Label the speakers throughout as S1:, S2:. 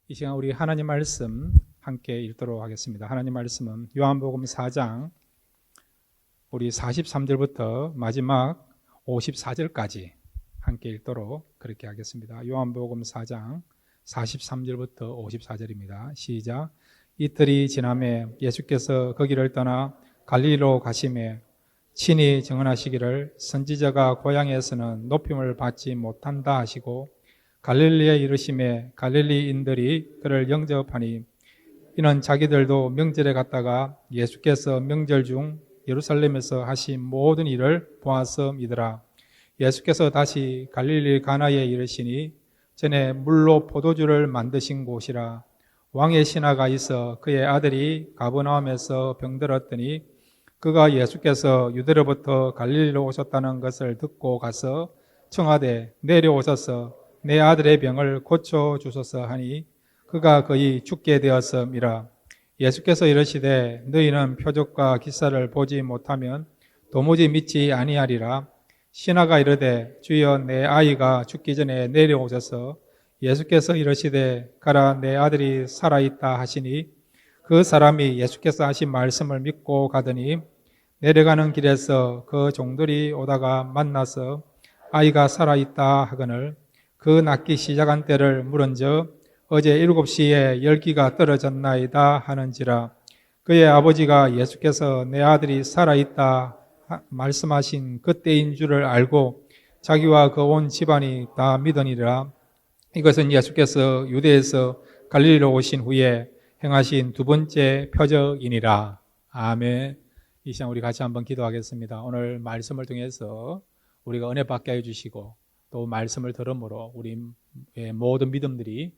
S1: 이 시간 우리 하나님 말씀 함께 읽도록 하겠습니다. 하나님 말씀은 요한복음 4장 우리 43절부터 마지막 54절까지 함께 읽도록 그렇게 하겠습니다. 요한복음 4장 43절부터 54절입니다. 시작. 이틀이 지나매 예수께서 거기를 떠나 갈릴리로 가시매 친히 증언하시기를 선지자가 고향에서는 높임을 받지 못한다 하시고 갈릴리에 이르심에 갈릴리인들이 그를 영접하니 이는 자기들도 명절에 갔다가 예수께서 명절 중 예루살렘에서 하신 모든 일을 보았음이더라. 예수께서 다시 갈릴리 가나에 이르시니 전에 물로 포도주를 만드신 곳이라. 왕의 신하가 있어 그의 아들이 가버나움에서 병들었더니 그가 예수께서 유대로부터 갈릴리로 오셨다는 것을 듣고 가서 청하되 내려오셔서 내 아들의 병을 고쳐주소서 하니 그가 거의 죽게 되었음이라. 예수께서 이르시되 너희는 표적과 기사를 보지 못하면 도무지 믿지 아니하리라. 신하가 이르되 주여 내 아이가 죽기 전에 내려오셔서 예수께서 이르시되 가라 내 아들이 살아있다 하시니 그 사람이 예수께서 하신 말씀을 믿고 가더니 내려가는 길에서 그 종들이 오다가 만나서 아이가 살아있다 하거늘 그 낫기 시작한 때를 물은즉 어제 7시에 열기가 떨어졌나이다 하는지라. 그의 아버지가 예수께서 내 아들이 살아있다 말씀하신 그때인 줄을 알고 자기와 그 온 집안이 다 믿으니라. 이것은 예수께서 유대에서 갈릴리로 오신 후에 행하신 두 번째 표적이니라. 아멘. 이 시간 우리 같이 한번 기도하겠습니다. 오늘 말씀을 통해서 우리가 은혜 받게 해주시고 또 말씀을 들음으로 우리 모든 믿음들이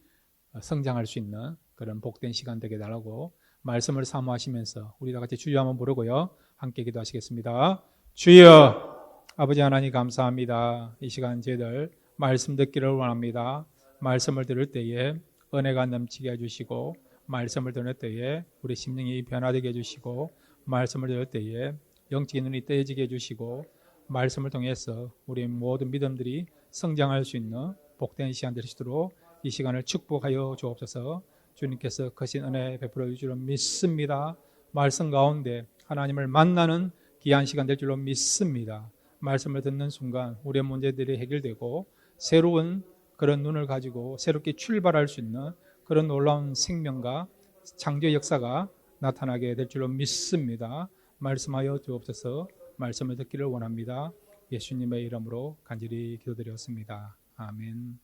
S1: 성장할 수 있는 그런 복된 시간 되게 달라고 말씀을 사모하시면서 우리 다 같이 주여 한번 부르고요. 함께 기도하시겠습니다. 주여 아버지 하나님 감사합니다. 이 시간 저희들 말씀 듣기를 원합니다. 말씀을 들을 때에 은혜가 넘치게 해주시고 말씀을 들을 때에 우리 심령이 변화되게 해주시고 말씀을 들을 때에 영적인 눈이 떼어지게 해주시고 말씀을 통해서 우리 모든 믿음들이 성장할 수 있는 복된 시간 되시도록 이 시간을 축복하여 주옵소서. 주님께서 거신 은혜 베풀어 주실 줄 믿습니다. 말씀 가운데 하나님을 만나는 귀한 시간 될 줄로 믿습니다. 말씀을 듣는 순간 우리의 문제들이 해결되고 새로운 그런 눈을 가지고 새롭게 출발할 수 있는 그런 놀라운 생명과 창조의 역사가 나타나게 될 줄로 믿습니다. 말씀하여 주옵소서. 말씀을 듣기를 원합니다. 예수님의 이름으로 간절히 기도드렸습니다. 아멘.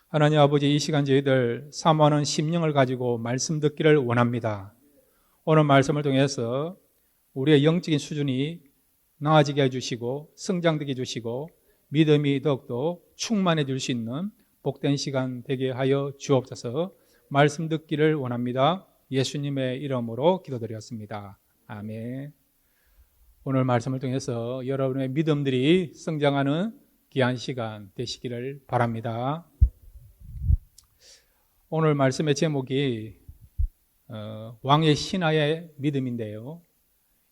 S1: 하나님 아버지, 이 시간 저희들 사모하는 심령을 가지고 말씀 듣기를 원합니다. 오늘 말씀을 통해서 우리의 영적인 수준이 나아지게 해주시고 성장되게 해주시고 믿음이 더욱더 충만해질 수 있는 복된 시간 되게 하여 주옵소서. 말씀 듣기를 원합니다. 예수님의 이름으로 기도드렸습니다. 아멘. 오늘 말씀을 통해서 여러분의 믿음들이 성장하는 귀한 시간 되시기를 바랍니다. 오늘 말씀의 제목이 왕의 신하의 믿음인데요.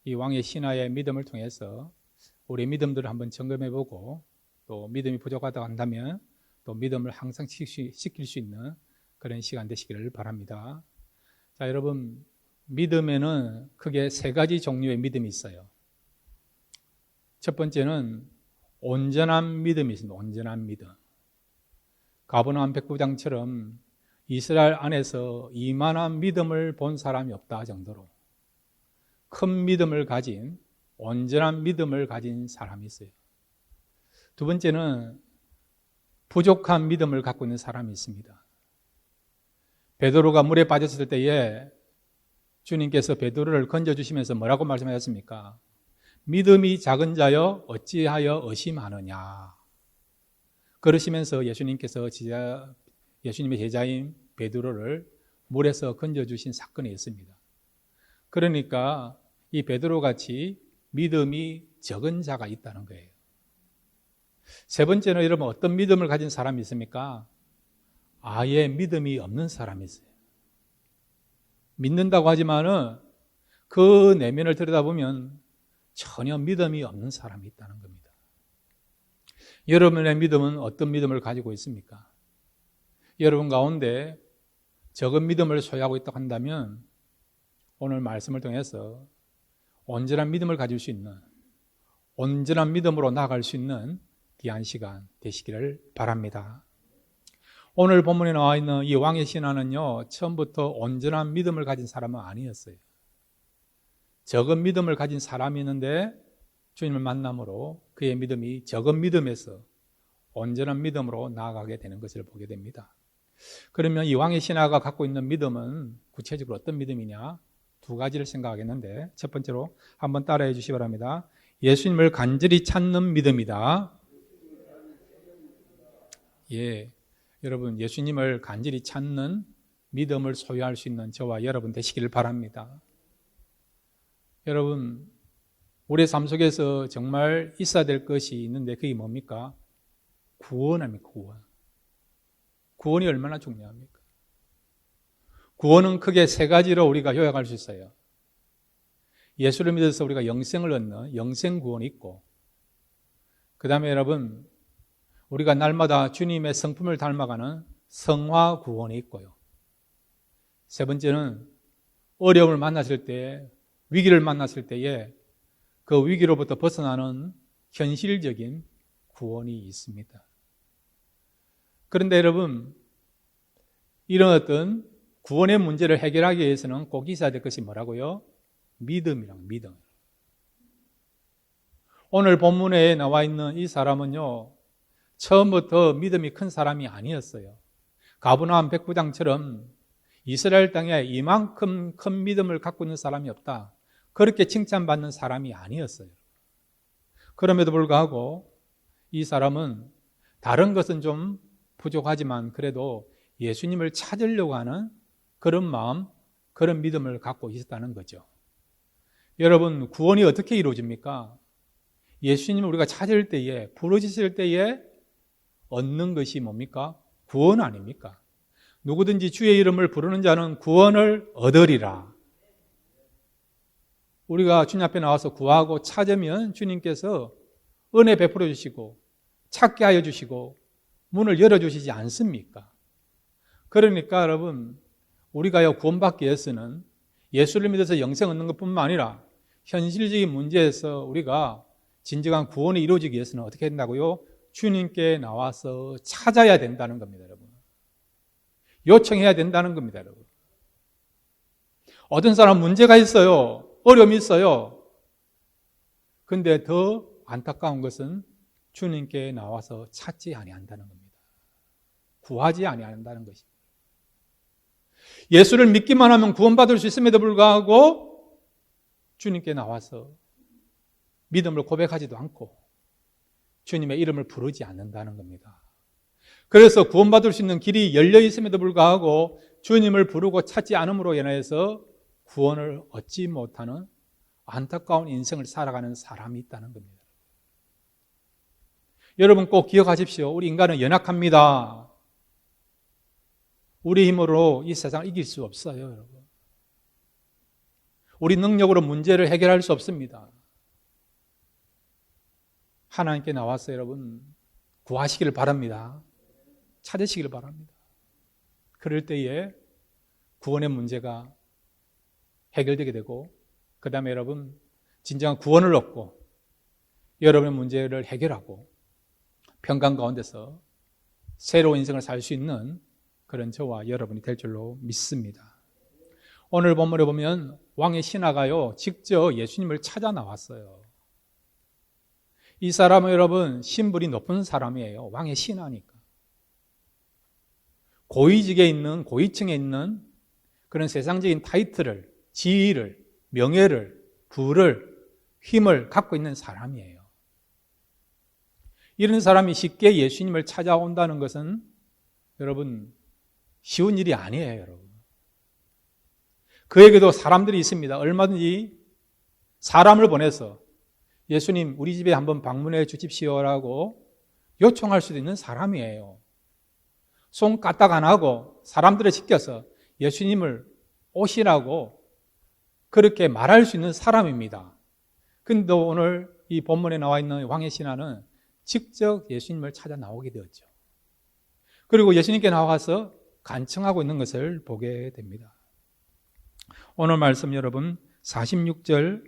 S1: 이 왕의 신하의 믿음을 통해서 우리 믿음들을 한번 점검해보고 또 믿음이 부족하다고 한다면 또 믿음을 항상 시킬 수 있는 그런 시간 되시기를 바랍니다. 자, 여러분, 믿음에는 크게 세 가지 종류의 믿음이 있어요. 첫 번째는 온전한 믿음이 있습니다. 온전한 믿음. 가버나움 백부장처럼 이스라엘 안에서 이만한 믿음을 본 사람이 없다 정도로 큰 믿음을 가진 온전한 믿음을 가진 사람이 있어요. 두 번째는 부족한 믿음을 갖고 있는 사람이 있습니다. 베드로가 물에 빠졌을 때에 주님께서 베드로를 건져주시면서 뭐라고 말씀하셨습니까? 믿음이 작은 자여 어찌하여 의심하느냐. 그러시면서 예수님께서 예수님의 제자인 베드로를 물에서 건져주신 사건이 있습니다. 그러니까 이 베드로같이 믿음이 적은 자가 있다는 거예요. 세 번째는 여러분 어떤 믿음을 가진 사람이 있습니까? 아예 믿음이 없는 사람이 있어요. 믿는다고 하지만은 그 내면을 들여다보면 전혀 믿음이 없는 사람이 있다는 겁니다. 여러분의 믿음은 어떤 믿음을 가지고 있습니까? 여러분 가운데 적은 믿음을 소유하고 있다고 한다면 오늘 말씀을 통해서 온전한 믿음을 가질 수 있는, 온전한 믿음으로 나아갈 수 있는 귀한 시간 되시기를 바랍니다. 오늘 본문에 나와 있는 이 왕의 신하는요, 처음부터 온전한 믿음을 가진 사람은 아니었어요. 적은 믿음을 가진 사람이었는데 주님을 만남으로 그의 믿음이 적은 믿음에서 온전한 믿음으로 나아가게 되는 것을 보게 됩니다. 그러면 이 왕의 신하가 갖고 있는 믿음은 구체적으로 어떤 믿음이냐? 두 가지를 생각하겠는데, 첫 번째로 한번 따라해 주시기 바랍니다. 예수님을 간절히 찾는 믿음이다. 예, 여러분, 예수님을 간절히 찾는 믿음을 소유할 수 있는 저와 여러분 되시기를 바랍니다. 여러분, 우리의 삶 속에서 정말 있어야 될 것이 있는데 그게 뭡니까? 구원입니다. 구원이 얼마나 중요합니까? 구원은 크게 세 가지로 우리가 요약할 수 있어요. 예수를 믿어서 우리가 영생을 얻는 영생 구원이 있고, 그 다음에 여러분, 우리가 날마다 주님의 성품을 닮아가는 성화 구원이 있고요. 세 번째는 어려움을 만났을 때, 위기를 만났을 때에 그 위기로부터 벗어나는 현실적인 구원이 있습니다. 그런데 여러분, 이런 어떤 구원의 문제를 해결하기 위해서는 꼭 있어야 될 것이 뭐라고요? 믿음이랑 믿음. 오늘 본문에 나와 있는 이 사람은요, 처음부터 믿음이 큰 사람이 아니었어요. 가브나움 백부장처럼 이스라엘 땅에 이만큼 큰 믿음을 갖고 있는 사람이 없다, 그렇게 칭찬받는 사람이 아니었어요. 그럼에도 불구하고 이 사람은 다른 것은 좀 부족하지만 그래도 예수님을 찾으려고 하는 그런 마음, 그런 믿음을 갖고 있었다는 거죠. 여러분, 구원이 어떻게 이루어집니까? 예수님을 우리가 찾을 때에, 부르짖을 때에 얻는 것이 뭡니까? 구원 아닙니까? 누구든지 주의 이름을 부르는 자는 구원을 얻으리라. 우리가 주님 앞에 나와서 구하고 찾으면 주님께서 은혜 베풀어 주시고 찾게 하여 주시고 문을 열어주시지 않습니까? 그러니까 여러분, 우리가 구원받기 위해서는 예수를 믿어서 영생 얻는 것뿐만 아니라 현실적인 문제에서 우리가 진정한 구원이 이루어지기 위해서는 어떻게 된다고요? 주님께 나와서 찾아야 된다는 겁니다, 여러분. 요청해야 된다는 겁니다, 여러분. 어떤 사람 문제가 있어요. 어려움이 있어요. 근데 더 안타까운 것은 주님께 나와서 찾지 아니한다는 겁니다. 구하지 아니한다는 것입니다. 예수를 믿기만 하면 구원받을 수 있음에도 불구하고 주님께 나와서 믿음을 고백하지도 않고 주님의 이름을 부르지 않는다는 겁니다. 그래서 구원받을 수 있는 길이 열려 있음에도 불구하고 주님을 부르고 찾지 않음으로 인해서 구원을 얻지 못하는 안타까운 인생을 살아가는 사람이 있다는 겁니다. 여러분 꼭 기억하십시오. 우리 인간은 연약합니다. 우리 힘으로 이 세상을 이길 수 없어요, 여러분. 우리 능력으로 문제를 해결할 수 없습니다. 하나님께 나와서 여러분 구하시기를 바랍니다. 찾으시기를 바랍니다. 그럴 때에 구원의 문제가 해결되게 되고, 그 다음에 여러분 진정한 구원을 얻고 여러분의 문제를 해결하고 평강 가운데서 새로운 인생을 살 수 있는 그런 저와 여러분이 될 줄로 믿습니다. 오늘 본문에 보면 왕의 신하가요 직접 예수님을 찾아 나왔어요. 이 사람은 여러분 신분이 높은 사람이에요. 왕의 신하니까. 고위직에 있는, 고위층에 있는 그런 세상적인 타이틀을, 지위를, 명예를, 부를, 힘을 갖고 있는 사람이에요. 이런 사람이 쉽게 예수님을 찾아온다는 것은 여러분 쉬운 일이 아니에요, 여러분. 그에게도 사람들이 있습니다. 얼마든지 사람을 보내서 예수님 우리 집에 한번 방문해 주십시오라고 요청할 수도 있는 사람이에요. 손 까딱 안 하고 사람들을 시켜서 예수님을 오시라고 그렇게 말할 수 있는 사람입니다. 근데 오늘 이 본문에 나와 있는 왕의 신하는 직접 예수님을 찾아 나오게 되었죠. 그리고 예수님께 나와서 간청하고 있는 것을 보게 됩니다. 오늘 말씀 여러분 46절,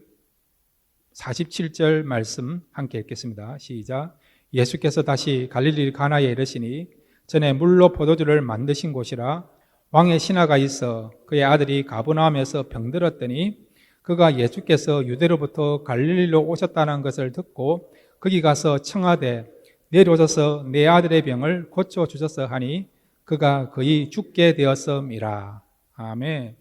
S1: 47절 말씀 함께 읽겠습니다. 시작. 예수께서 다시 갈릴리 가나에 이르시니 전에 물로 포도주를 만드신 곳이라 왕의 신하가 있어 그의 아들이 가버나움에서 병들었더니 그가 예수께서 유대로부터 갈릴리로 오셨다는 것을 듣고 거기 가서 청하되 내려오셔서 내 아들의 병을 고쳐주소서 하니 그가 거의 죽게 되었음이라. 아멘.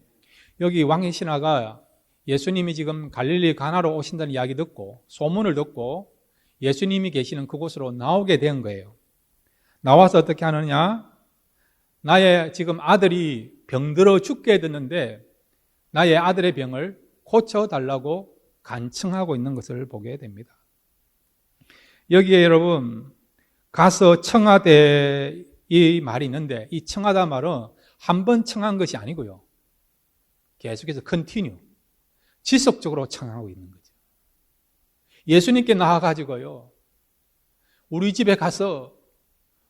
S1: 여기 왕의 신하가 예수님이 지금 갈릴리 가나로 오신다는 이야기 듣고 소문을 듣고 예수님이 계시는 그곳으로 나오게 된 거예요. 나와서 어떻게 하느냐? 나의 지금 아들이 병들어 죽게 됐는데 나의 아들의 병을 고쳐달라고 간청하고 있는 것을 보게 됩니다. 여기에 여러분 가서 청하되 이 말이 있는데 이 청하다 말은 한 번 청한 것이 아니고요. 계속해서 컨티뉴 지속적으로 청하고 있는 거죠. 예수님께 나와가지고요. 우리 집에 가서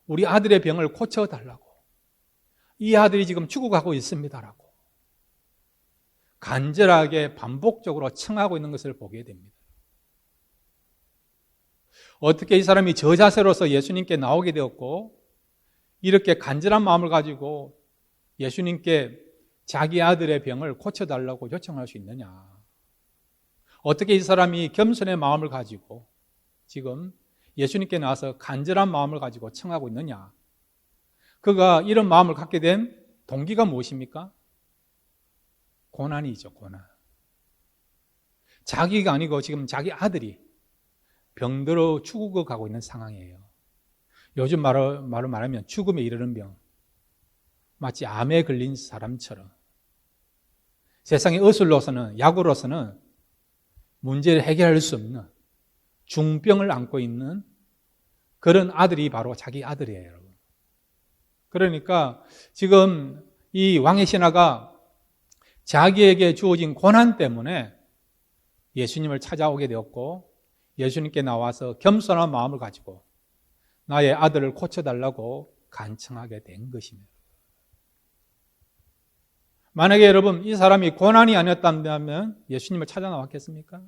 S1: 우리 아들의 병을 고쳐달라고. 이 아들이 지금 죽어가고 있습니다라고. 간절하게 반복적으로 청하고 있는 것을 보게 됩니다. 어떻게 이 사람이 저 자세로서 예수님께 나오게 되었고 이렇게 간절한 마음을 가지고 예수님께 자기 아들의 병을 고쳐달라고 요청할 수 있느냐? 어떻게 이 사람이 겸손의 마음을 가지고 지금 예수님께 나와서 간절한 마음을 가지고 청하고 있느냐? 그가 이런 마음을 갖게 된 동기가 무엇입니까? 고난이죠, 고난. 자기가 아니고 지금 자기 아들이 병들어 죽어가고 있는 상황이에요. 요즘 말로 말하면 죽음에 이르는 병. 마치 암에 걸린 사람처럼. 세상의 의술로서는, 약으로서는 문제를 해결할 수 없는 중병을 안고 있는 그런 아들이 바로 자기 아들이에요, 여러분. 그러니까 지금 이 왕의 신하가 자기에게 주어진 고난 때문에 예수님을 찾아오게 되었고 예수님께 나와서 겸손한 마음을 가지고 나의 아들을 고쳐달라고 간청하게 된 것입니다. 만약에 여러분 이 사람이 고난이 아니었다면 예수님을 찾아 나왔겠습니까?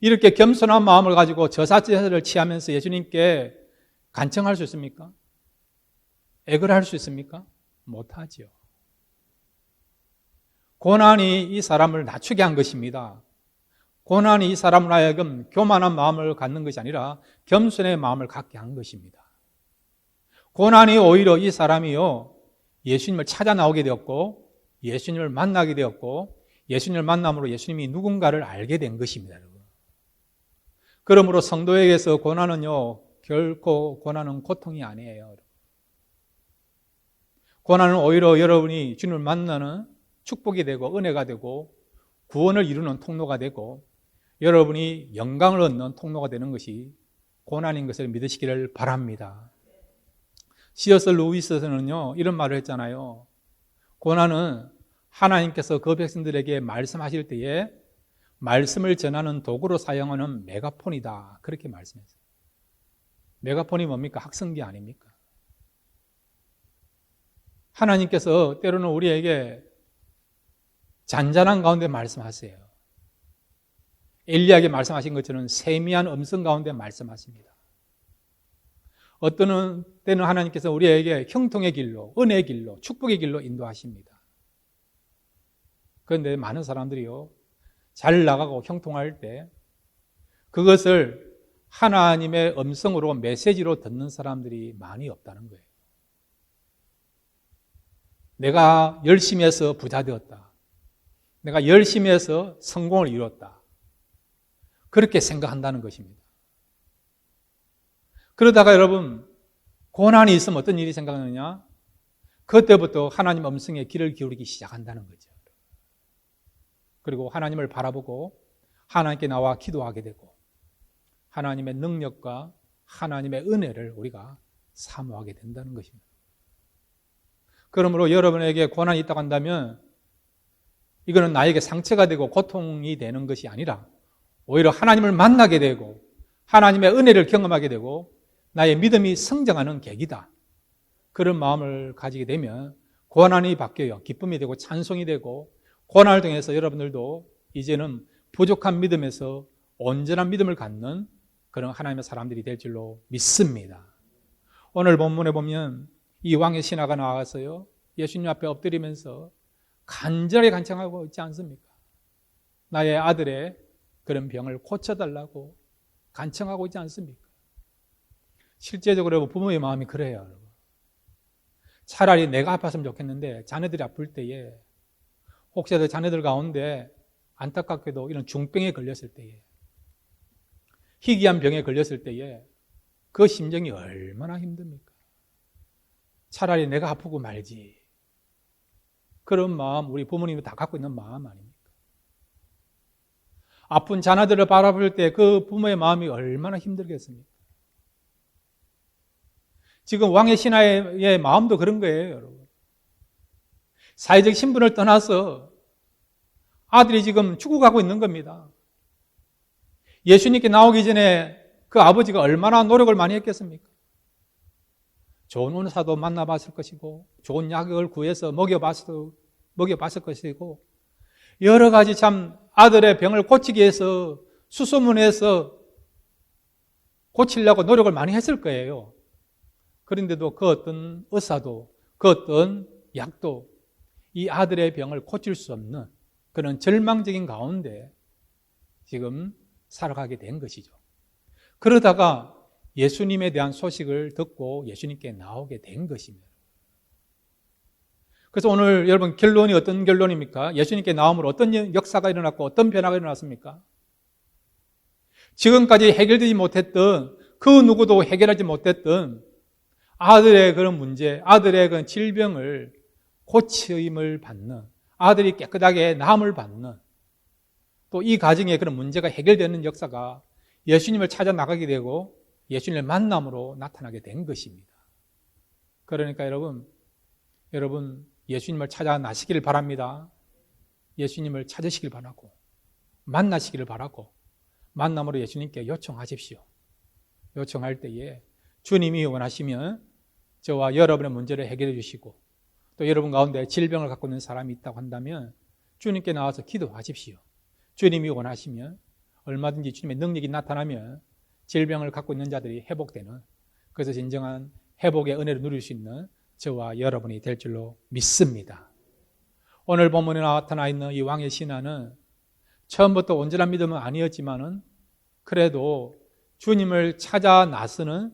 S1: 이렇게 겸손한 마음을 가지고 저사죄를 취하면서 예수님께 간청할 수 있습니까? 애걸할 수 있습니까? 못하지요. 고난이 이 사람을 낮추게 한 것입니다. 고난이 이 사람을 하여금 교만한 마음을 갖는 것이 아니라 겸손의 마음을 갖게 한 것입니다. 고난이 오히려 이 사람이요 예수님을 찾아 나오게 되었고 예수님을 만나게 되었고 예수님을 만남으로 예수님이 누군가를 알게 된 것입니다. 여러분. 그러므로 성도에게서 고난은요 결코 고난은 고통이 아니에요. 고난은 오히려 여러분이 주님을 만나는 축복이 되고 은혜가 되고 구원을 이루는 통로가 되고 여러분이 영광을 얻는 통로가 되는 것이 고난인 것을 믿으시기를 바랍니다. C.S. 루이스는요 이런 말을 했잖아요. 고난은 하나님께서 그 백성들에게 말씀하실 때에 말씀을 전하는 도구로 사용하는 메가폰이다. 그렇게 말씀했어요. 메가폰이 뭡니까? 확성기 아닙니까? 하나님께서 때로는 우리에게 잔잔한 가운데 말씀하세요. 엘리야에게 말씀하신 것처럼 세미한 음성 가운데 말씀하십니다. 어떤 때는 하나님께서 우리에게 형통의 길로, 은혜의 길로, 축복의 길로 인도하십니다. 그런데 많은 사람들이요, 잘 나가고 형통할 때 그것을 하나님의 음성으로 메시지로 듣는 사람들이 많이 없다는 거예요. 내가 열심히 해서 부자 되었다. 내가 열심히 해서 성공을 이뤘다. 그렇게 생각한다는 것입니다. 그러다가 여러분 고난이 있으면 어떤 일이 생각하느냐? 그때부터 하나님 음성에 귀를 기울이기 시작한다는 거죠. 그리고 하나님을 바라보고 하나님께 나와 기도하게 되고 하나님의 능력과 하나님의 은혜를 우리가 사모하게 된다는 것입니다. 그러므로 여러분에게 고난이 있다고 한다면 이거는 나에게 상처가 되고 고통이 되는 것이 아니라 오히려 하나님을 만나게 되고 하나님의 은혜를 경험하게 되고 나의 믿음이 성장하는 계기다. 그런 마음을 가지게 되면 고난이 바뀌어요. 기쁨이 되고 찬송이 되고, 고난을 통해서 여러분들도 이제는 부족한 믿음에서 온전한 믿음을 갖는 그런 하나님의 사람들이 될 줄로 믿습니다. 오늘 본문에 보면 이 왕의 신하가 나와서요, 예수님 앞에 엎드리면서 간절히 간청하고 있지 않습니까? 나의 아들의 그런 병을 고쳐달라고 간청하고 있지 않습니까? 실제적으로 부모의 마음이 그래요, 여러분. 차라리 내가 아팠으면 좋겠는데 자녀들이 아플 때에, 혹시라도 자녀들 가운데 안타깝게도 이런 중병에 걸렸을 때에, 희귀한 병에 걸렸을 때에 그 심정이 얼마나 힘듭니까? 차라리 내가 아프고 말지. 그런 마음, 우리 부모님이 다 갖고 있는 마음 아닙니까? 아픈 자녀들을 바라볼 때 그 부모의 마음이 얼마나 힘들겠습니까? 지금 왕의 신하의 마음도 그런 거예요, 여러분. 사회적 신분을 떠나서 아들이 지금 죽어가고 있는 겁니다. 예수님께 나오기 전에 그 아버지가 얼마나 노력을 많이 했겠습니까? 좋은 의사도 만나봤을 것이고, 좋은 약을 구해서 먹여봤을 것이고, 여러 가지 참 아들의 병을 고치기 위해서 수소문해서 고치려고 노력을 많이 했을 거예요. 그런데도 그 어떤 의사도, 그 어떤 약도 이 아들의 병을 고칠 수 없는 그런 절망적인 가운데 지금 살아가게 된 것이죠. 그러다가 예수님에 대한 소식을 듣고 예수님께 나오게 된 것입니다. 그래서 오늘 여러분 결론이 어떤 결론입니까? 예수님께 나옴으로 어떤 역사가 일어났고 어떤 변화가 일어났습니까? 지금까지 해결되지 못했던, 그 누구도 해결하지 못했던 아들의 그런 문제, 아들의 그런 질병을 고침을 받는, 아들이 깨끗하게 나음을 받는, 또 이 가정에 그런 문제가 해결되는 역사가 예수님을 찾아 나가게 되고 예수님을 만남으로 나타나게 된 것입니다. 그러니까 여러분 예수님을 찾아 나시기를 바랍니다. 예수님을 찾으시길 바라고, 만나시기를 바라고, 만남으로 예수님께 요청하십시오. 요청할 때에 주님이 원하시면 저와 여러분의 문제를 해결해 주시고, 또 여러분 가운데 질병을 갖고 있는 사람이 있다고 한다면 주님께 나와서 기도하십시오. 주님이 원하시면 얼마든지 주님의 능력이 나타나면 질병을 갖고 있는 자들이 회복되는, 그래서 진정한 회복의 은혜를 누릴 수 있는 저와 여러분이 될 줄로 믿습니다. 오늘 본문에 나타나 있는 이 왕의 신하는 처음부터 온전한 믿음은 아니었지만은 그래도 주님을 찾아 나서는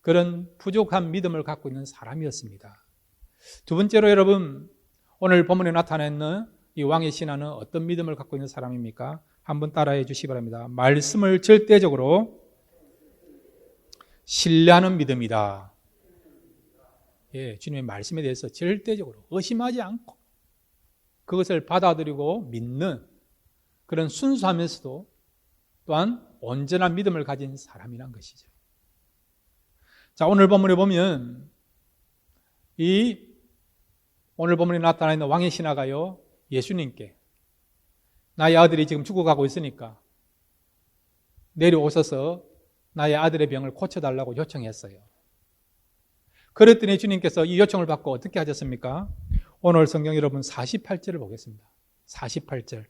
S1: 그런 부족한 믿음을 갖고 있는 사람이었습니다. 두 번째로 여러분, 오늘 본문에 나타나 있는 이 왕의 신하는 어떤 믿음을 갖고 있는 사람입니까? 한번 따라해 주시기 바랍니다. 말씀을 절대적으로 신뢰하는 믿음이다. 예, 주님의 말씀에 대해서 절대적으로 의심하지 않고 그것을 받아들이고 믿는 그런 순수하면서도 또한 온전한 믿음을 가진 사람이란 것이죠. 자, 오늘 본문에 보면 오늘 본문에 나타나 있는 왕의 신하가요, 예수님께 나의 아들이 지금 죽어가고 있으니까 내려오셔서 나의 아들의 병을 고쳐달라고 요청했어요. 그랬더니 주님께서 이 요청을 받고 어떻게 하셨습니까? 오늘 성경 여러분 48절을 보겠습니다. 48절.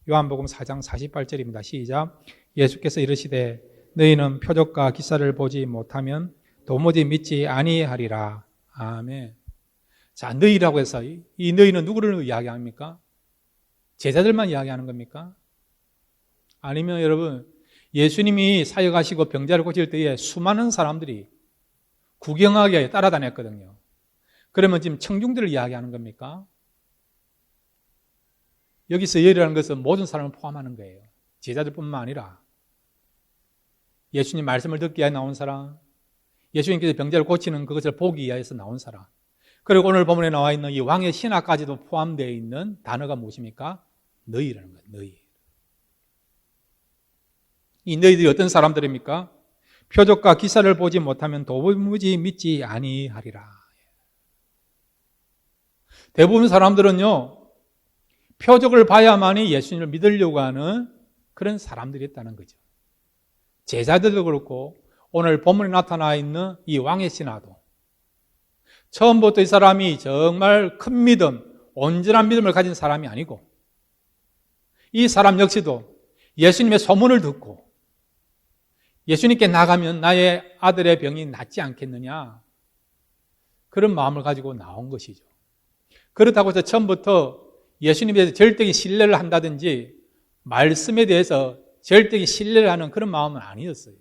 S1: 요한복음 4장 48절입니다. 시작. 예수께서 이르시되 너희는 표적과 기사를 보지 못하면 도무지 믿지 아니하리라. 아멘. 자, 너희라고 해서 이 너희는 누구를 이야기합니까? 제자들만 이야기하는 겁니까? 아니면 여러분, 예수님이 사역하시고 병자를 고칠 때에 수많은 사람들이 구경하게 따라다녔거든요. 그러면 지금 청중들을 이야기하는 겁니까? 여기서 예리라는 것은 모든 사람을 포함하는 거예요. 제자들뿐만 아니라 예수님 말씀을 듣기 위해 나온 사람, 예수님께서 병자를 고치는 그것을 보기 위해서 나온 사람, 그리고 오늘 본문에 나와 있는 이 왕의 신하까지도 포함되어 있는 단어가 무엇입니까? 너희라는 거예요. 너희. 이 너희들이 어떤 사람들입니까? 표적과 기사를 보지 못하면 도무지 믿지 아니하리라. 대부분 사람들은요, 표적을 봐야만이 예수님을 믿으려고 하는 그런 사람들이 있다는 거죠. 제자들도 그렇고 오늘 본문에 나타나 있는 이 왕의 신하도 처음부터 이 사람이 정말 큰 믿음, 온전한 믿음을 가진 사람이 아니고, 이 사람 역시도 예수님의 소문을 듣고 예수님께 나가면 나의 아들의 병이 낫지 않겠느냐, 그런 마음을 가지고 나온 것이죠. 그렇다고 해서 처음부터 예수님에 대해서 절대적인 신뢰를 한다든지 말씀에 대해서 절대적인 신뢰를 하는 그런 마음은 아니었어요.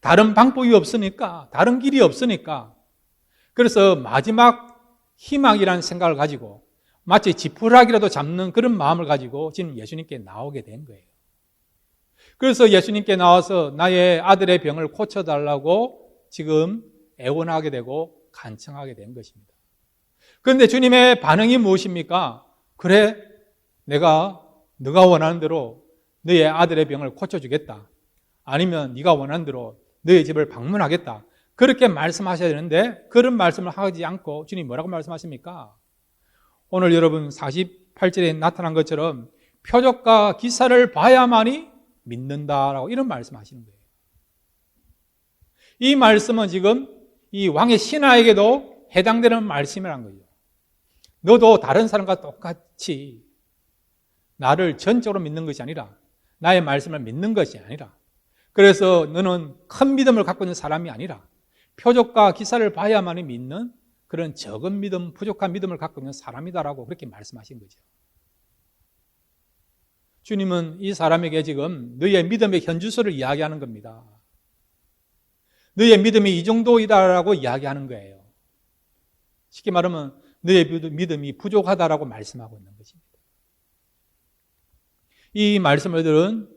S1: 다른 방법이 없으니까, 다른 길이 없으니까, 그래서 마지막 희망이라는 생각을 가지고 마치 지푸라기라도 잡는 그런 마음을 가지고 지금 예수님께 나오게 된 거예요. 그래서 예수님께 나와서 나의 아들의 병을 고쳐달라고 지금 애원하게 되고 간청하게 된 것입니다. 그런데 주님의 반응이 무엇입니까? 그래, 네가 원하는 대로 너의 아들의 병을 고쳐주겠다. 아니면 네가 원하는 대로 너의 집을 방문하겠다. 그렇게 말씀하셔야 되는데 그런 말씀을 하지 않고 주님이 뭐라고 말씀하십니까? 오늘 여러분 48절에 나타난 것처럼 표적과 기사를 봐야만이 믿는다라고 이런 말씀하시는 거예요. 이 말씀은 지금 이 왕의 신하에게도 해당되는 말씀이라는 거죠. 너도 다른 사람과 똑같이 나를 전적으로 믿는 것이 아니라, 나의 말씀을 믿는 것이 아니라, 그래서 너는 큰 믿음을 갖고 있는 사람이 아니라 표적과 기사를 봐야만이 믿는 그런 적은 믿음, 부족한 믿음을 갖고 있는 사람이다라고 그렇게 말씀하신 거죠. 주님은 이 사람에게 지금 너의 믿음의 현주소를 이야기하는 겁니다. 너의 믿음이 이 정도이다라고 이야기하는 거예요. 쉽게 말하면 너의 믿음이 부족하다라고 말씀하고 있는 것입니다. 이 말씀을 들은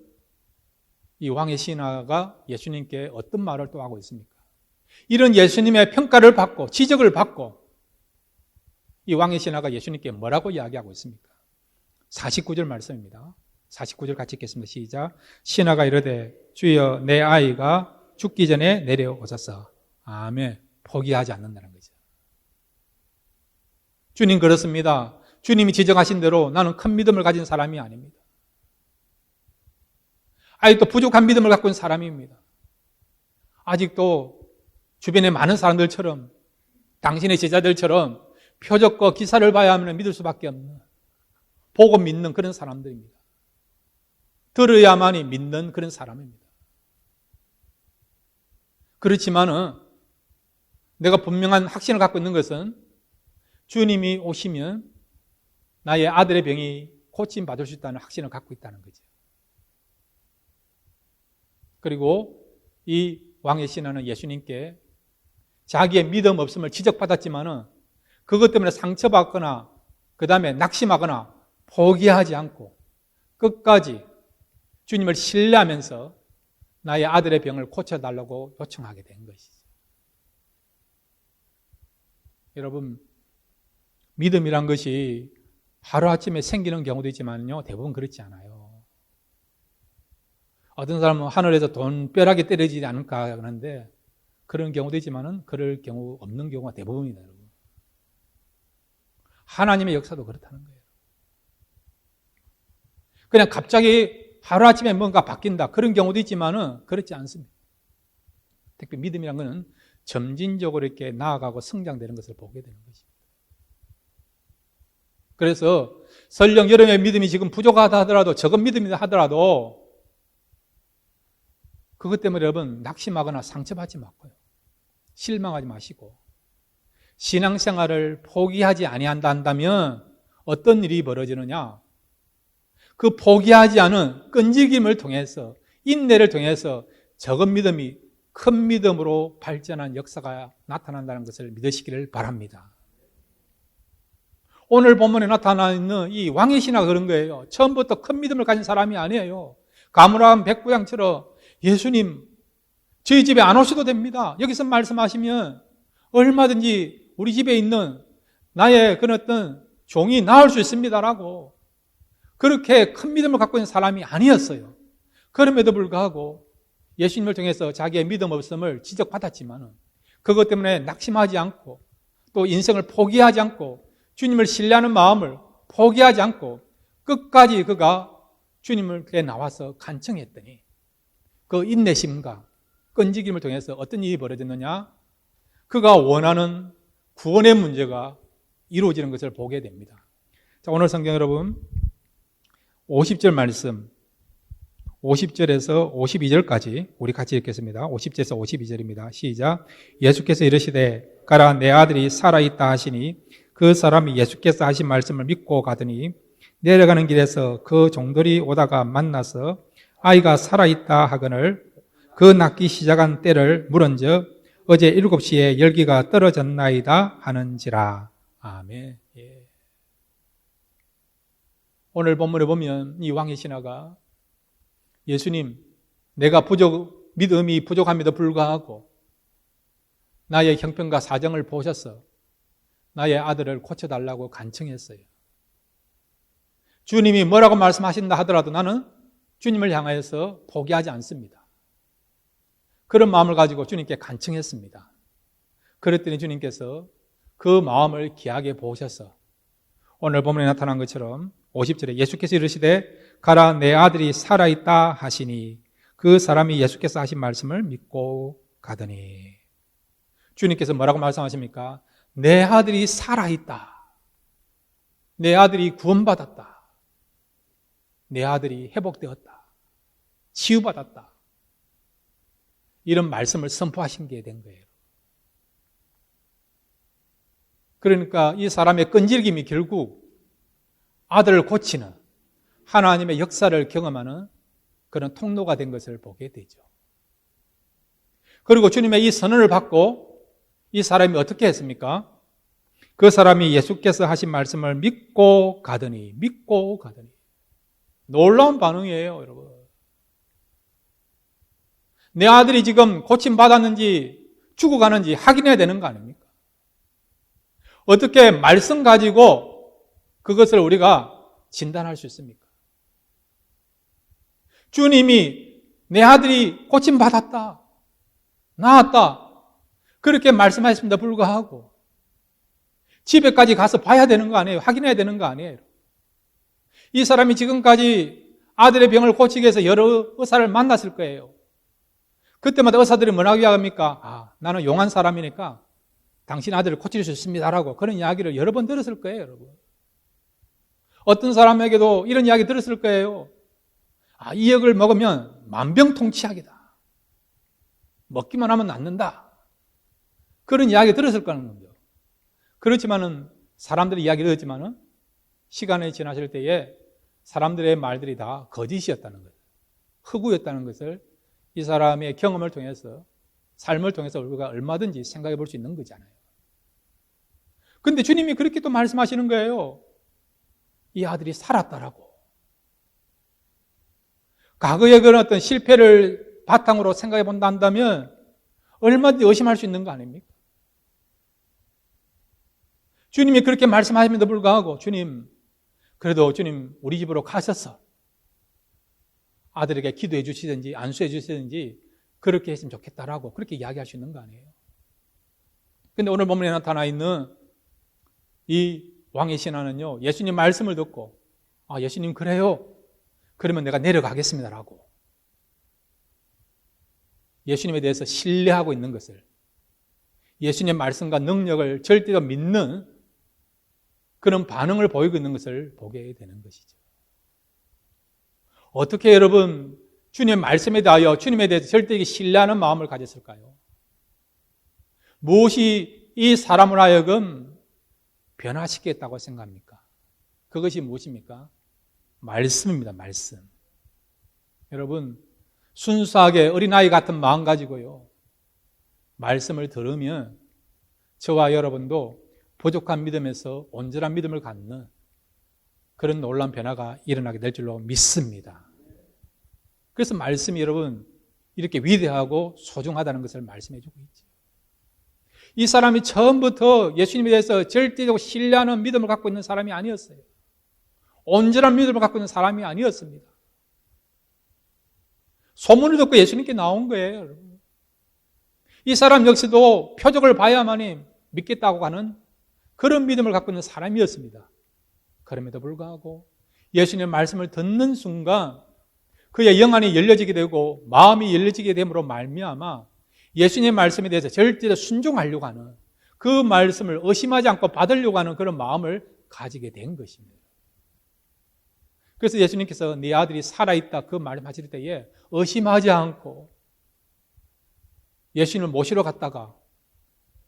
S1: 이 왕의 신하가 예수님께 어떤 말을 또 하고 있습니까? 이런 예수님의 평가를 받고 지적을 받고 이 왕의 신하가 예수님께 뭐라고 이야기하고 있습니까? 49절 말씀입니다. 49절 같이 읽겠습니다. 시작. 신하가 이르되 주여 내 아이가 죽기 전에 내려오소서. 아멘. 포기하지 않는다는 거죠. 주님 그렇습니다. 주님이 지적하신 대로 나는 큰 믿음을 가진 사람이 아닙니다. 아직도 부족한 믿음을 갖고 있는 사람입니다. 아직도 주변의 많은 사람들처럼, 당신의 제자들처럼 표적과 기사를 봐야 하면 믿을 수밖에 없는, 보고 믿는 그런 사람들입니다. 들어야만이 믿는 그런 사람입니다. 그렇지만은 내가 분명한 확신을 갖고 있는 것은 주님이 오시면 나의 아들의 병이 고침받을 수 있다는 확신을 갖고 있다는 거죠. 그리고 이 왕의 신하는 예수님께 자기의 믿음 없음을 지적받았지만은 그것 때문에 상처받거나 그 다음에 낙심하거나 포기하지 않고 끝까지 주님을 신뢰하면서 나의 아들의 병을 고쳐달라고 요청하게 된 것이죠. 여러분, 믿음이란 것이 하루아침에 생기는 경우도 있지만요, 대부분 그렇지 않아요. 어떤 사람은 하늘에서 돈벼락이 떨어지지 않을까 하는데 그런 경우도 있지만은 그럴 경우 없는 경우가 대부분이다. 여러분. 하나님의 역사도 그렇다는 거예요. 그냥 갑자기 하루아침에 뭔가 바뀐다 그런 경우도 있지만은 그렇지 않습니다. 특히 믿음이란 것은 점진적으로 이렇게 나아가고 성장되는 것을 보게 되는 것입니다. 그래서 설령 여러분의 믿음이 지금 부족하다 하더라도, 적은 믿음이다 하더라도 그것 때문에 여러분 낙심하거나 상처받지 마고요. 실망하지 마시고 신앙생활을 포기하지 아니한다 한다면 어떤 일이 벌어지느냐? 그 포기하지 않은 끈질김을 통해서, 인내를 통해서 적은 믿음이 큰 믿음으로 발전한 역사가 나타난다는 것을 믿으시기를 바랍니다. 오늘 본문에 나타나 있는 이 왕의 신하가 그런 거예요. 처음부터 큰 믿음을 가진 사람이 아니에요. 가물한 백부장처럼 예수님 저희 집에 안 오셔도 됩니다. 여기서 말씀하시면 얼마든지 우리 집에 있는 나의 그런 어떤 종이 나을 수 있습니다라고 그렇게 큰 믿음을 갖고 있는 사람이 아니었어요. 그럼에도 불구하고 예수님을 통해서 자기의 믿음 없음을 지적받았지만 그것 때문에 낙심하지 않고 또 인생을 포기하지 않고 주님을 신뢰하는 마음을 포기하지 않고 끝까지 그가 주님께 나와서 간청했더니 그 인내심과 끈질김을 통해서 어떤 일이 벌어졌느냐? 그가 원하는 구원의 문제가 이루어지는 것을 보게 됩니다. 자, 오늘 성경 여러분 50절 말씀 50절에서 52절까지 우리 같이 읽겠습니다. 50절에서 52절입니다. 시작. 예수께서 이르시되 가라 내 아들이 살아있다 하시니 그 사람이 예수께서 하신 말씀을 믿고 가더니 내려가는 길에서 그 종들이 오다가 만나서 아이가 살아있다 하거늘 그 낳기 시작한 때를 물은즉 어제 7시에 열기가 떨어졌나이다 하는지라. 아멘. 예. 오늘 본문에 보면 이 왕의 신하가 예수님, 내가 믿음이 부족함에도 불구하고 나의 형편과 사정을 보셔서 나의 아들을 고쳐달라고 간청했어요. 주님이 뭐라고 말씀하신다 하더라도 나는 주님을 향하여서 포기하지 않습니다. 그런 마음을 가지고 주님께 간청했습니다. 그랬더니 주님께서 그 마음을 귀하게 보셔서 오늘 본문에 나타난 것처럼 50절에 예수께서 이르시되 가라 내 아들이 살아있다 하시니 그 사람이 예수께서 하신 말씀을 믿고 가더니 주님께서 뭐라고 말씀하십니까? 내 아들이 살아있다. 내 아들이 구원받았다. 내 아들이 회복되었다. 치유받았다. 이런 말씀을 선포하신 게 된 거예요. 그러니까 이 사람의 끈질김이 결국 아들을 고치는 하나님의 역사를 경험하는 그런 통로가 된 것을 보게 되죠. 그리고 주님의 이 선언을 받고 이 사람이 어떻게 했습니까? 그 사람이 예수께서 하신 말씀을 믿고 가더니 놀라운 반응이에요, 여러분. 내 아들이 지금 고침받았는지 죽어가는지 확인해야 되는 거 아닙니까? 어떻게 말씀 가지고 그것을 우리가 진단할 수 있습니까? 주님이 내 아들이 고침받았다, 나았다 그렇게 말씀하셨습니다 불구하고 집에까지 가서 봐야 되는 거 아니에요? 확인해야 되는 거 아니에요? 이 사람이 지금까지 아들의 병을 고치기 위해서 여러 의사를 만났을 거예요. 그때마다 의사들이 뭐라고 이야기합니까? 나는 용한 사람이니까 당신 아들을 고칠 수 있습니다라고 그런 이야기를 여러 번 들었을 거예요, 여러분. 어떤 사람에게도 이런 이야기 들었을 거예요. 이 약을 먹으면 만병통치약이다. 먹기만 하면 낫는다. 그런 이야기 들었을 거라는 거죠. 그렇지만은 사람들이 이야기를 듣지만은 시간이 지나실 때에 사람들의 말들이 다 거짓이었다는 거예요. 흑우였다는 것을 이 사람의 경험을 통해서 삶을 통해서 우리가 얼마든지 생각해 볼 수 있는 거잖아요. 근데 주님이 그렇게 또 말씀하시는 거예요. 이 아들이 살았다라고. 과거의 그런 어떤 실패를 바탕으로 생각해 본다 한다면 얼마든지 의심할 수 있는 거 아닙니까? 주님이 그렇게 말씀하심에도 불구하고 주님, 그래도 주님 우리 집으로 가셔서 아들에게 기도해 주시든지 안수해 주시든지 그렇게 했으면 좋겠다라고 그렇게 이야기할 수 있는 거 아니에요? 근데 오늘 본문에 나타나 있는 이 왕의 신하는요, 예수님 말씀을 듣고 예수님 그래요? 그러면 내가 내려가겠습니다라고 예수님에 대해서 신뢰하고 있는 것을, 예수님의 말씀과 능력을 절대로 믿는 그런 반응을 보이고 있는 것을 보게 되는 것이죠. 어떻게 여러분 주님의 말씀에 대하여 주님에 대해서 절대 신뢰하는 마음을 가졌을까요? 무엇이 이 사람을 하여금 변화시키겠다고 생각합니까? 그것이 무엇입니까? 말씀입니다. 말씀. 여러분 순수하게 어린아이 같은 마음 가지고요 말씀을 들으면 저와 여러분도 부족한 믿음에서 온전한 믿음을 갖는 그런 놀라운 변화가 일어나게 될 줄로 믿습니다. 그래서 말씀이 여러분 이렇게 위대하고 소중하다는 것을 말씀해 주고 있죠. 이 사람이 처음부터 예수님에 대해서 절대적으로 신뢰하는 믿음을 갖고 있는 사람이 아니었어요. 온전한 믿음을 갖고 있는 사람이 아니었습니다. 소문을 듣고 예수님께 나온 거예요, 여러분. 이 사람 역시도 표적을 봐야만이 믿겠다고 하는 그런 믿음을 갖고 있는 사람이었습니다. 그럼에도 불구하고 예수님의 말씀을 듣는 순간 그의 영안이 열려지게 되고 마음이 열려지게 됨으로 말미암아 예수님의 말씀에 대해서 절대로 순종하려고 하는 그 말씀을 의심하지 않고 받으려고 하는 그런 마음을 가지게 된 것입니다. 그래서 예수님께서 네 아들이 살아있다 그 말씀하실 때에 의심하지 않고 예수님을 모시러 갔다가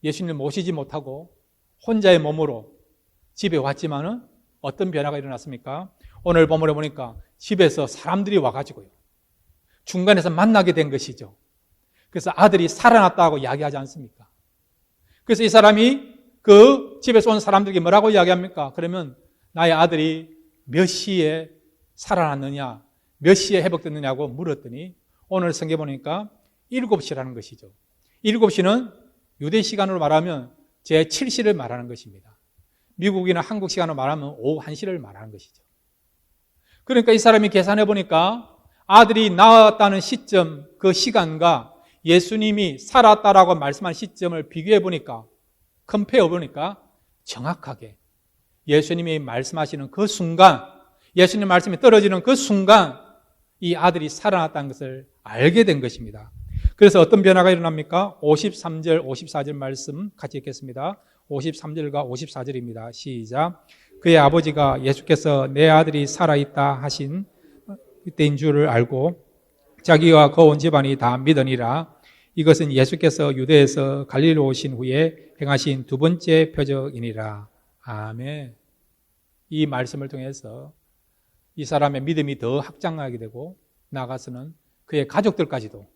S1: 예수님을 모시지 못하고 혼자의 몸으로 집에 왔지만은 어떤 변화가 일어났습니까? 오늘 본문에 보니까 집에서 사람들이 와가지고요. 중간에서 만나게 된 것이죠. 그래서 아들이 살아났다고 이야기하지 않습니까? 그래서 이 사람이 그 집에서 온 사람들에게 뭐라고 이야기합니까? 그러면 나의 아들이 몇 시에 살아났느냐, 몇 시에 회복됐느냐고 물었더니 오늘 성경에 보니까 7시라는 것이죠. 7시는 유대 시간으로 말하면 제7시를 말하는 것입니다. 미국이나 한국 시간으로 말하면 오후 1시를 말하는 것이죠. 그러니까 이 사람이 계산해 보니까 아들이 나왔다는 시점, 그 시간과 예수님이 살았다라고 말씀한 시점을 비교해 보니까, 컴페어 보니까 정확하게 예수님이 말씀하시는 그 순간, 예수님 말씀이 떨어지는 그 순간 이 아들이 살아났다는 것을 알게 된 것입니다. 그래서 어떤 변화가 일어납니까? 53절, 54절 말씀 같이 읽겠습니다. 53절과 54절입니다. 시작. 그의 아버지가 예수께서 내 아들이 살아있다 하신 때인 줄을 알고 자기와 그 온 집안이 다 믿으니라. 이것은 예수께서 유대에서 갈릴리로 오신 후에 행하신 두 번째 표적이니라. 아멘. 이 말씀을 통해서 이 사람의 믿음이 더 확장하게 되고 나아가서는 그의 가족들까지도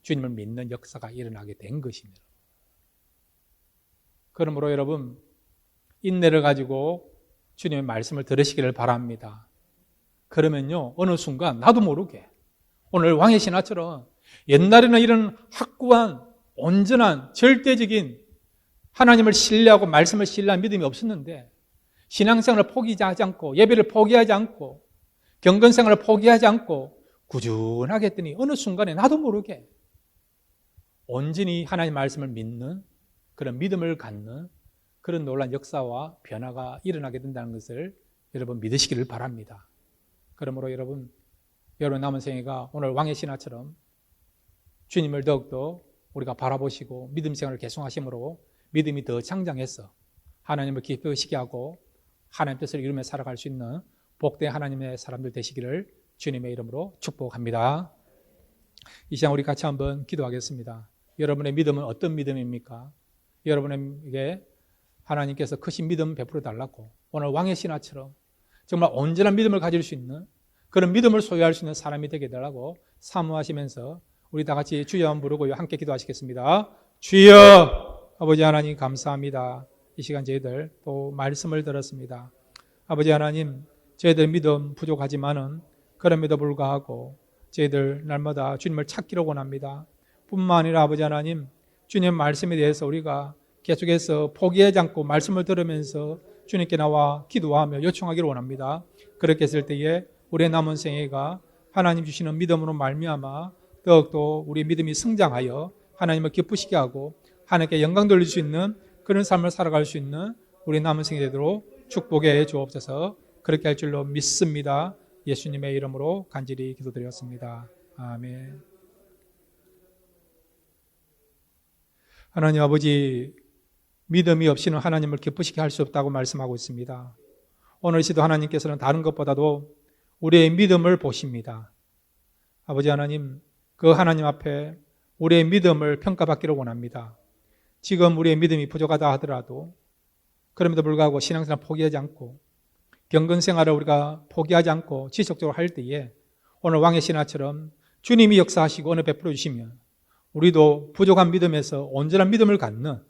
S1: 주님을 믿는 역사가 일어나게 된 것입니다. 그러므로 여러분, 인내를 가지고 주님의 말씀을 들으시기를 바랍니다. 그러면요, 어느 순간 나도 모르게 오늘 왕의 신하처럼 옛날에는 이런 확고한 온전한 절대적인 하나님을 신뢰하고 말씀을 신뢰한 믿음이 없었는데 신앙생활을 포기하지 않고 예배를 포기하지 않고 경건생활을 포기하지 않고 꾸준하게 했더니 어느 순간에 나도 모르게 온전히 하나님 말씀을 믿는 그런 믿음을 갖는 그런 놀라운 역사와 변화가 일어나게 된다는 것을 여러분 믿으시기를 바랍니다. 그러므로 여러분 남은 생애가 오늘 왕의 신하처럼 주님을 더욱더 우리가 바라보시고 믿음 생활을 계속하심으로 믿음이 더 장장해서 하나님을 기쁘시게 하고 하나님 뜻을 이루며 살아갈 수 있는 복된 하나님의 사람들 되시기를 주님의 이름으로 축복합니다. 이 시간 우리 같이 한번 기도하겠습니다. 여러분의 믿음은 어떤 믿음입니까? 여러분에게 하나님께서 크신 믿음 베풀어 달라고 오늘 왕의 신하처럼 정말 온전한 믿음을 가질 수 있는 그런 믿음을 소유할 수 있는 사람이 되게 해달라고 사모하시면서 우리 다 같이 주여 한번 부르고 함께 기도하시겠습니다. 주여, 아버지 하나님 감사합니다. 이 시간 저희들 또 말씀을 들었습니다. 아버지 하나님, 저희들 믿음 부족하지만은 그럼에도 불구하고 저희들 날마다 주님을 찾기를 원합니다. 뿐만 아니라 아버지 하나님, 주님 말씀에 대해서 우리가 계속해서 포기하지 않고 말씀을 들으면서 주님께 나와 기도하며 요청하기를 원합니다. 그렇게 했을 때에 우리의 남은 생애가 하나님 주시는 믿음으로 말미암아 더욱더 우리 믿음이 성장하여 하나님을 기쁘시게 하고 하나님께 영광 돌릴 수 있는 그런 삶을 살아갈 수 있는 우리 남은 생애 되도록 축복해 주옵소서. 그렇게 할 줄로 믿습니다. 예수님의 이름으로 간절히 기도드렸습니다. 아멘. 하나님 아버지, 믿음이 없이는 하나님을 기쁘시게 할 수 없다고 말씀하고 있습니다. 오늘 시도 하나님께서는 다른 것보다도 우리의 믿음을 보십니다. 아버지 하나님, 그 하나님 앞에 우리의 믿음을 평가받기를 원합니다. 지금 우리의 믿음이 부족하다 하더라도 그럼에도 불구하고 신앙생활 포기하지 않고 경건생활을 우리가 포기하지 않고 지속적으로 할 때에 오늘 왕의 신하처럼 주님이 역사하시고 은혜 베풀어 주시면 우리도 부족한 믿음에서 온전한 믿음을 갖는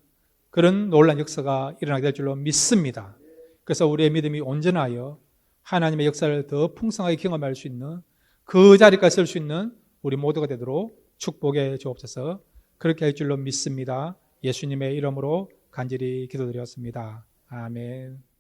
S1: 그런 놀라운 역사가 일어나게 될 줄로 믿습니다. 그래서 우리의 믿음이 온전하여 하나님의 역사를 더 풍성하게 경험할 수 있는 그 자리까지 설 수 있는 우리 모두가 되도록 축복해 주옵소서. 그렇게 할 줄로 믿습니다. 예수님의 이름으로 간절히 기도드렸습니다. 아멘.